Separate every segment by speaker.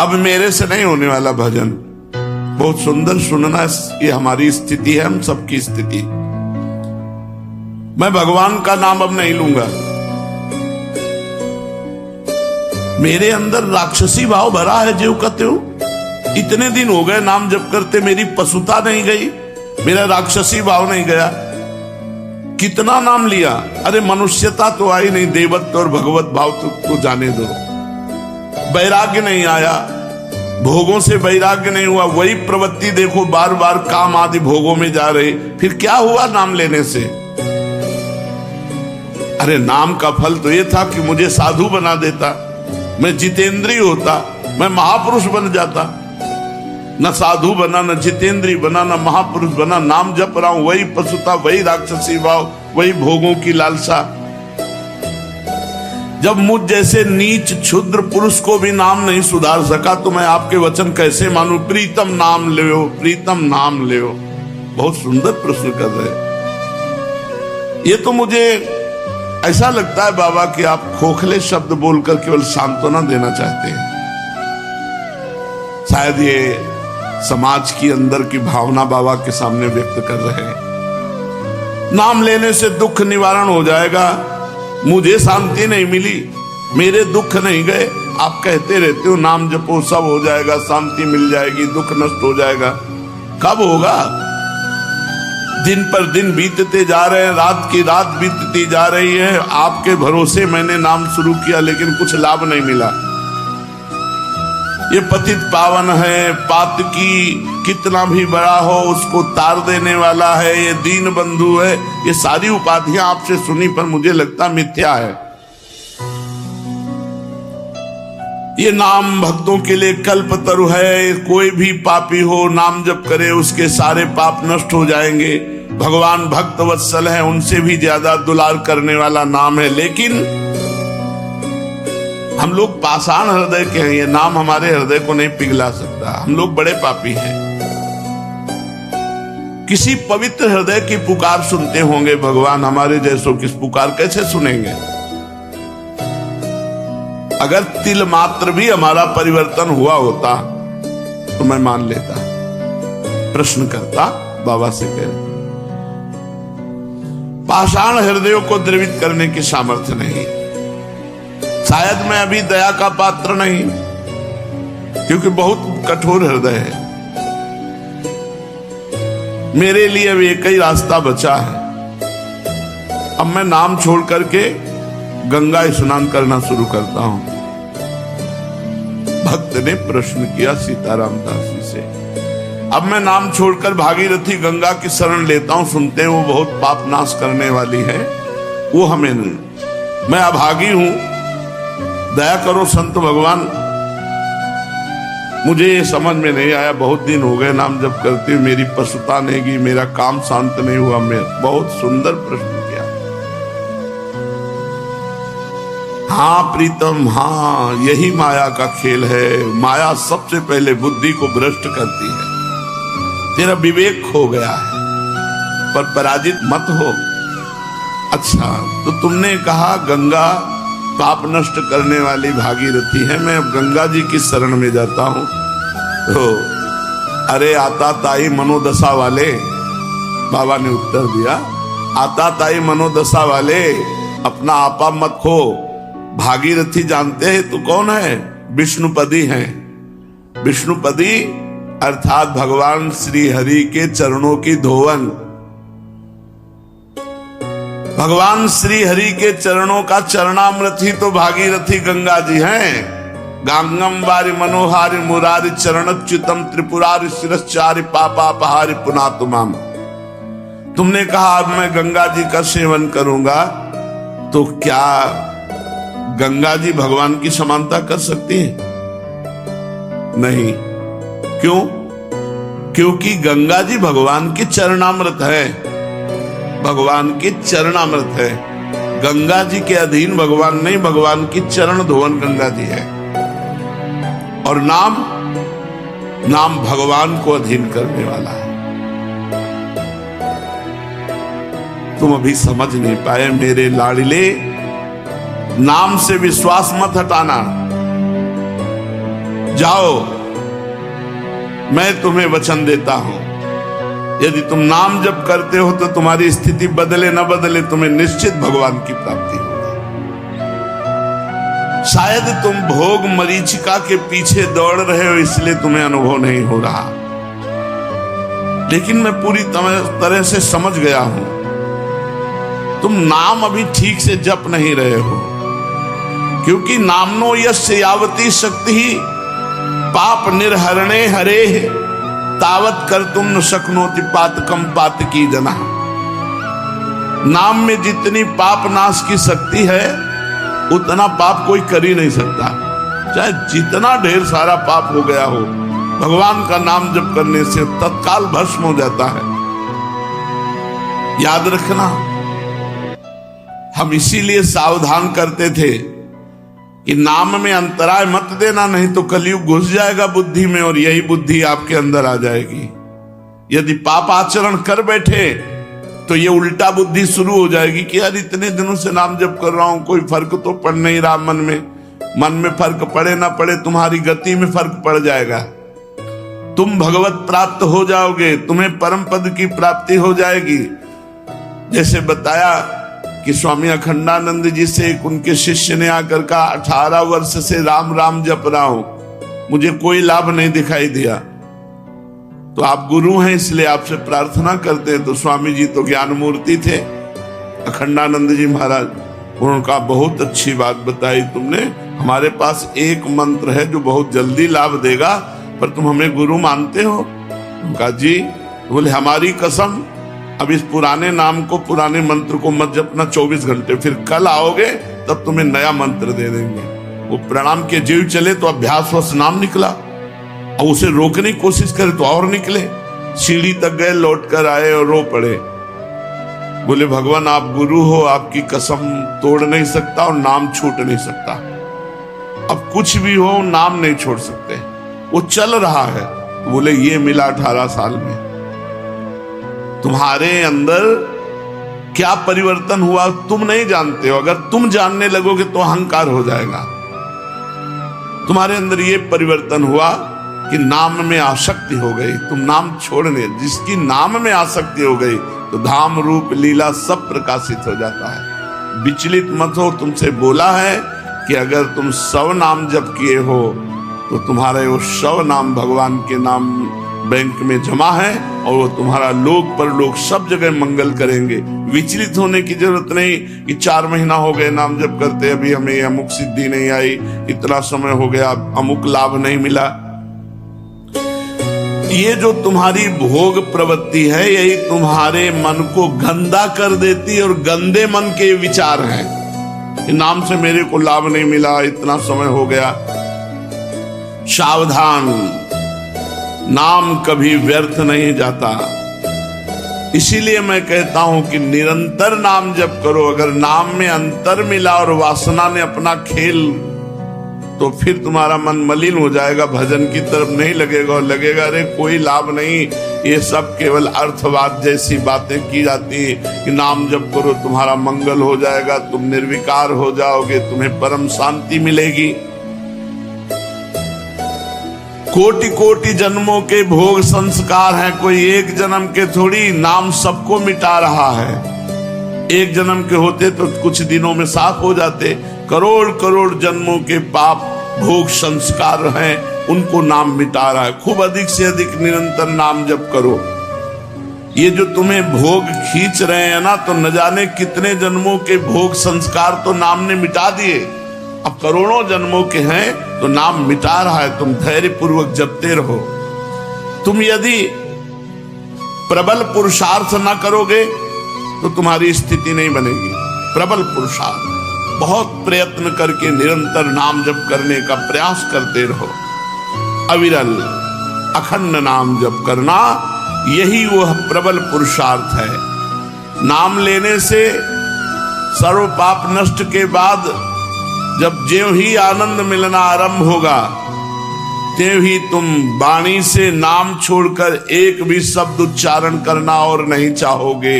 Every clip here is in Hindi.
Speaker 1: अब मेरे से नहीं होने वाला भजन। बहुत सुंदर सुनना, ये हमारी स्थिति है, हम सबकी स्थिति। मैं भगवान का नाम अब नहीं लूंगा। मेरे अंदर राक्षसी भाव भरा है, जो कहते हो इतने दिन हो गए नाम जप करते, मेरी पशुता नहीं गई, मेरा राक्षसी भाव नहीं गया। कितना नाम लिया, अरे मनुष्यता तो आई नहीं, देवत्व और भगवत भाव तो जाने दो। वैराग्य नहीं आया, भोगों से वैराग्य नहीं हुआ, वही प्रवृत्ति देखो बार बार काम आदि भोगों में जा रही। फिर क्या हुआ नाम लेने से? अरे नाम का फल तो ये था कि मुझे साधु बना देता, मैं जितेंद्रिय होता, मैं महापुरुष बन जाता। न साधु बना, न जितेंद्रिय बना, न महापुरुष बना। नाम जप रहा हूं, वही पशुता, वही राक्षसी भाव, वही भोगों की लालसा। जब मुझ जैसे नीच क्षुद्र पुरुष को भी नाम नहीं सुधार सका, तो मैं आपके वचन कैसे मानूं? प्रीतम नाम ले, प्रीतम नाम ले। बहुत सुंदर प्रश्न कर रहे। ये तो मुझे ऐसा लगता है बाबा कि आप खोखले शब्द बोलकर केवल सांत्वना देना चाहते हैं। शायद ये समाज की अंदर की भावना बाबा के सामने व्यक्त कर रहे हैं। नाम लेने से दुख निवारण हो जाएगा। मुझे शांति नहीं मिली, मेरे दुख नहीं गए। आप कहते रहते हो नाम जपो सब हो जाएगा, शांति मिल जाएगी, दुख नष्ट हो जाएगा। कब होगा? दिन पर दिन बीतते जा रहे हैं, रात की रात बीतती जा रही है। आपके भरोसे मैंने नाम शुरू किया, लेकिन कुछ लाभ नहीं मिला। ये पतित पावन है, पातकी कितना भी बड़ा हो उसको तार देने वाला है, ये दीन बंधु है। ये सारी उपाधियां आपसे सुनी, पर मुझे लगता मिथ्या है। ये नाम भक्तों के लिए कल्पतरु है। कोई भी पापी हो नाम जप करे, उसके सारे पाप नष्ट हो जाएंगे। भगवान भक्त वत्सल है, उनसे भी ज्यादा दुलार करने वाला नाम है। लेकिन हम लोग पाषाण हृदय के हैं, ये नाम हमारे हृदय को नहीं पिघला सकता। हम लोग बड़े पापी हैं। किसी पवित्र हृदय की पुकार सुनते होंगे भगवान, हमारे जैसों की पुकार कैसे सुनेंगे? अगर तिल मात्र भी हमारा परिवर्तन हुआ होता तो मैं मान लेता। प्रश्न करता, बाबा से कह, पाषाण हृदयों को द्रवित करने की सामर्थ्य नहीं। शायद मैं अभी दया का पात्र नहीं, क्योंकि बहुत कठोर हृदय है। मेरे लिए अब एक ही रास्ता बचा है। अब मैं नाम छोड़ करके गंगा स्नान करना शुरू करता हूं। भक्त ने प्रश्न किया सीताराम दास जी से। अब मैं नाम छोड़कर भागीरथी गंगा की शरण लेता हूं। सुनते हैं वो बहुत पाप नाश करने वाली है, वो हमें नहीं। मैं अभागी हूं, दया करो संत भगवान। मुझे ये समझ में नहीं आया, बहुत दिन हो गए नाम जप करते हुए, मेरी पशुता नहीं गई, मेरा काम शांत नहीं हुआ। मैं बहुत सुंदर प्रश्न किया। हाँ प्रीतम, हाँ यही माया का खेल है। माया सबसे पहले बुद्धि को भ्रष्ट करती है। तेरा विवेक खो गया है, पर पराजित मत हो। अच्छा, तो तुमने कहा गंगा पाप नष्ट करने वाली भागीरथी है, मैं अब गंगा जी की शरण में जाता हूं। तो अरे आता ताई मनोदशा वाले, बाबा ने उत्तर दिया, आता ताई मनोदशा वाले, अपना आपा मत खो। भागीरथी जानते हैं तू कौन है? विष्णुपदी हैं। विष्णुपदी अर्थात भगवान श्री हरि के चरणों की धोवन। भगवान श्री हरि के चरणों का चरणामृत ही तो भागीरथी गंगा जी हैं। गांगम वारि मनोहारि मुरारि चरणच्युतम त्रिपुरारि शिरश्चारि पापापहारि पुनातुमाम। तुमने कहा अब मैं गंगा जी का सेवन करूंगा, तो क्या गंगा जी भगवान की समानता कर सकती है? नहीं। क्यों? क्योंकि गंगा जी भगवान की चरणामृत है, भगवान की चरणामृत है। गंगा जी के अधीन भगवान नहीं, भगवान की चरण धोवन गंगा जी है। और नाम भगवान को अधीन करने वाला है। तुम अभी समझ नहीं पाए मेरे लाडले। नाम से विश्वास मत हटाना। जाओ, मैं तुम्हें वचन देता हूं, यदि तुम नाम जप करते हो तो तुम्हारी स्थिति बदले न बदले, तुम्हें निश्चित भगवान की प्राप्ति होगी। शायद तुम भोग मरीचिका के पीछे दौड़ रहे हो, इसलिए तुम्हें अनुभव नहीं हो रहा, लेकिन मैं पूरी तरह से समझ गया हूं, तुम नाम अभी ठीक से जप नहीं रहे हो, क्योंकि नामनो यस्य यावती शक्ति ही पाप निर्हरणे हरे तावत कर तुम न शक्नोति पातकम पातकी जना। नाम में जितनी पाप नाश की शक्ति है उतना पाप कोई कर ही नहीं सकता, चाहे जितना ढेर सारा पाप हो गया हो, भगवान का नाम जप करने से तत्काल भस्म हो जाता है। याद रखना, हम इसीलिए सावधान करते थे कि नाम में अंतराय मत देना, नहीं तो कलयुग घुस जाएगा बुद्धि में और यही बुद्धि आपके अंदर आ जाएगी। यदि पाप आचरण कर बैठे तो ये उल्टा बुद्धि शुरू हो जाएगी कि यार इतने दिनों से नाम जप कर रहा हूं, कोई फर्क तो पड़ नहीं रहा मन में फर्क पड़े ना पड़े, तुम्हारी गति में फर्क पड़ जाएगा, तुम भगवत प्राप्त हो जाओगे, तुम्हें परम पद की प्राप्ति हो जाएगी। जैसे बताया कि स्वामी अखंडानंद जी से उनके शिष्य ने आकर कहा, 18 वर्ष से राम राम जप रहा हूं, मुझे कोई लाभ नहीं दिखाई दिया, तो आप गुरु हैं इसलिए आपसे प्रार्थना करते हैं। तो स्वामी जी तो ज्ञान मूर्ति थे, अखंडानंद जी महाराज, उन्होंने कहा बहुत अच्छी बात बताई तुमने, हमारे पास एक मंत्र है जो बहुत जल्दी लाभ देगा, पर तुम हमें गुरु मानते हो? कहा जी। बोले हमारी कसम, अब इस पुराने नाम को, पुराने मंत्र को मत जपना 24 घंटे, फिर कल आओगे तब तुम्हें नया मंत्र दे देंगे। वो प्रणाम के जीव चले तो अभ्यासवश नाम निकला, और उसे रोकने की कोशिश करे तो और निकले, सीढ़ी तक गए, लौट कर आए और रो पड़े। बोले भगवान आप गुरु हो, आपकी कसम तोड़ नहीं सकता और नाम छूट नहीं सकता, अब कुछ भी हो नाम नहीं छोड़ सकते। वो चल रहा है। बोले ये मिला 18 साल में, तुम्हारे अंदर क्या परिवर्तन हुआ तुम नहीं जानते हो, अगर तुम जानने लगोगे तो अहंकार हो जाएगा। तुम्हारे अंदर ये परिवर्तन हुआ कि नाम में आसक्ति हो गई, तुम नाम छोड़ने, जिसकी नाम में आसक्ति हो गई तो धाम रूप लीला सब प्रकाशित हो जाता है। विचलित मत हो, तुमसे बोला है कि अगर तुम 100 नाम जप किए हो तो तुम्हारे वो 100 नाम भगवान के नाम बैंक में जमा है और वो तुम्हारा लोक परलोक सब जगह मंगल करेंगे। विचलित होने की जरूरत नहीं कि 4 महीना हो गए नाम जप करते, अभी हमें अमुक सिद्धि नहीं आई, इतना समय हो गया अमुक लाभ नहीं मिला। ये जो तुम्हारी भोग प्रवृत्ति है यही तुम्हारे मन को गंदा कर देती है, और गंदे मन के विचार हैं कि नाम से मेरे को लाभ नहीं मिला, इतना समय हो गया। सावधान, नाम कभी व्यर्थ नहीं जाता। इसीलिए मैं कहता हूं कि निरंतर नाम जप करो। अगर नाम में अंतर मिला और वासना ने अपना खेल, तो फिर तुम्हारा मन मलिन हो जाएगा, भजन की तरफ नहीं लगेगा और लगेगा अरे कोई लाभ नहीं, ये सब केवल अर्थवाद जैसी बातें की जाती है कि नाम जप करो तुम्हारा मंगल हो जाएगा, तुम निर्विकार हो जाओगे, तुम्हें परम शांति मिलेगी। कोटि कोटि जन्मों के भोग संस्कार हैं, कोई एक जन्म के थोड़ी। नाम सबको मिटा रहा है, एक जन्म के होते तो कुछ दिनों में साफ हो जाते। करोड़ करोड़ जन्मों के पाप भोग संस्कार हैं, उनको नाम मिटा रहा है। खूब अधिक से अधिक निरंतर नाम जप करो। ये जो तुम्हें भोग खींच रहे हैं ना, तो न जाने कितने जन्मों के भोग संस्कार तो नाम ने मिटा दिए, अब करोड़ों जन्मों के हैं तो नाम मिटा रहा है। तुम धैर्य पूर्वक जपते रहो। तुम यदि प्रबल पुरुषार्थ ना करोगे तो तुम्हारी स्थिति नहीं बनेगी। प्रबल पुरुषार्थ, बहुत प्रयत्न करके निरंतर नाम जप करने का प्रयास करते रहो। अविरल अखंड नाम जप करना, यही वह प्रबल पुरुषार्थ है। नाम लेने से सर्व पाप नष्ट के बाद जब ज्यों ही आनंद मिलना आरंभ होगा, त्यों ही तुम वाणी से नाम छोड़कर एक भी शब्द उच्चारण करना और नहीं चाहोगे,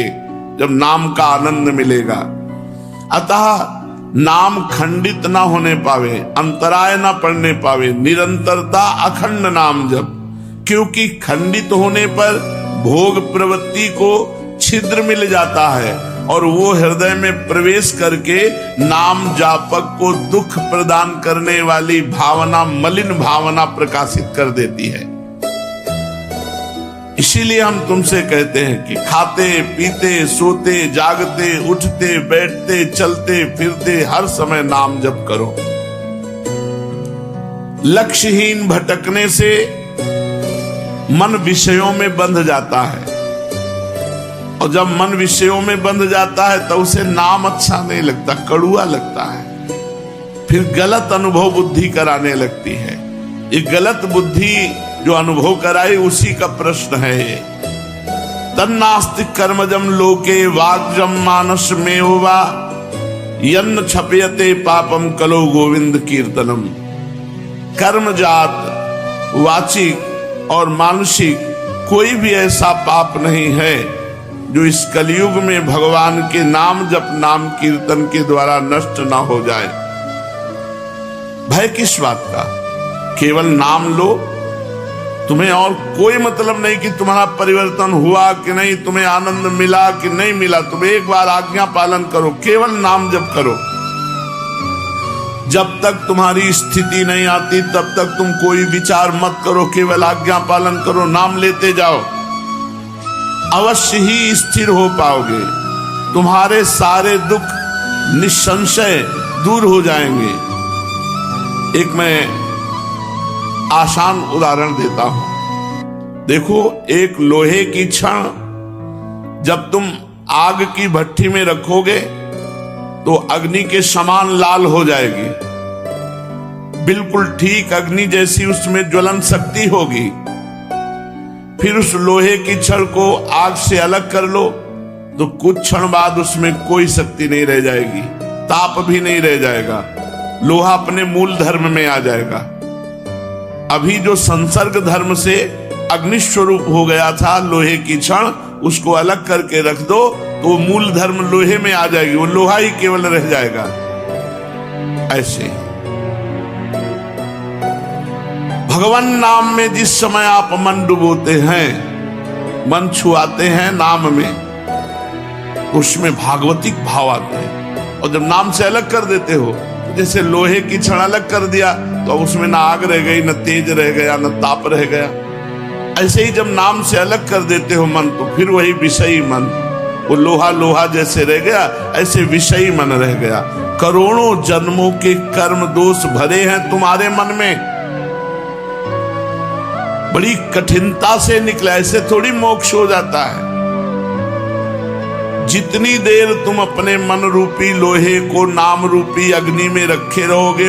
Speaker 1: जब नाम का आनंद मिलेगा। अतः नाम खंडित ना होने पावे, अंतराय ना पड़ने पावे, निरंतरता अखंड नाम जप। क्योंकि खंडित होने पर भोग प्रवृत्ति को छिद्र मिल जाता है और वो हृदय में प्रवेश करके नाम जापक को दुख प्रदान करने वाली भावना, मलिन भावना प्रकाशित कर देती है। इसीलिए हम तुमसे कहते हैं कि खाते पीते सोते जागते उठते बैठते चलते फिरते हर समय नाम जप करो। लक्ष्यहीन भटकने से मन विषयों में बंध जाता है और जब मन विषयों में बंध जाता है तो उसे नाम अच्छा नहीं लगता, कड़ुआ लगता है। फिर गलत अनुभव बुद्धि कराने लगती है। ये गलत बुद्धि जो अनुभव कराए उसी का प्रश्न है ये। तन्नास्ति कर्मजम लोके वाग्जम मानस में होवा यन्न छपयते पापम कलो गोविंद कीर्तनम। कर्मजात वाचिक और मानसिक कोई भी ऐसा पाप नहीं है जो इस कलयुग में भगवान के नाम जप नाम कीर्तन के द्वारा नष्ट ना हो जाए। भय किस बात का? केवल नाम लो, तुम्हें और कोई मतलब नहीं कि तुम्हारा परिवर्तन हुआ कि नहीं, तुम्हें आनंद मिला कि नहीं मिला। तुम एक बार आज्ञा पालन करो, केवल नाम जप करो। जब तक तुम्हारी स्थिति नहीं आती तब तक तुम कोई विचार मत करो, केवल आज्ञा पालन करो, नाम लेते जाओ। अवश्य ही स्थिर हो पाओगे। तुम्हारे सारे दुख निसंशय दूर हो जाएंगे। एक मैं आसान उदाहरण देता हूं। देखो, एक लोहे की छड़ जब तुम आग की भट्टी में रखोगे तो अग्नि के समान लाल हो जाएगी, बिल्कुल ठीक अग्नि जैसी उसमें ज्वलन शक्ति होगी। फिर उस लोहे की छड़ को आग से अलग कर लो तो कुछ क्षण बाद उसमें कोई शक्ति नहीं रह जाएगी, ताप भी नहीं रह जाएगा, लोहा अपने मूल धर्म में आ जाएगा। अभी जो संसर्ग धर्म से अग्नि स्वरूप हो गया था लोहे की छड़, उसको अलग करके रख दो तो मूल धर्म लोहे में आ जाएगी, वो लोहा ही केवल रह जाएगा। ऐसे भगवान नाम में जिस समय आप मन डुबोते हैं, मन छुआते हैं नाम में, उसमें भागवतिक भाव आते हैं। और जब नाम से अलग कर देते हो, जैसे लोहे की छड़ अलग कर दिया तो उसमें ना आग रह गई, न तेज रह गया, न ताप रह गया। ऐसे ही जब नाम से अलग कर देते हो मन, तो फिर वही विषयी मन, वो लोहा लोहा जैसे रह गया, ऐसे विषयी मन रह गया। करोड़ों जन्मों के कर्म दोष भरे हैं तुम्हारे मन में, बड़ी कठिनता से निकला, ऐसे थोड़ी मोक्ष हो जाता है। जितनी देर तुम अपने मन रूपी लोहे को नाम रूपी अग्नि में रखे रहोगे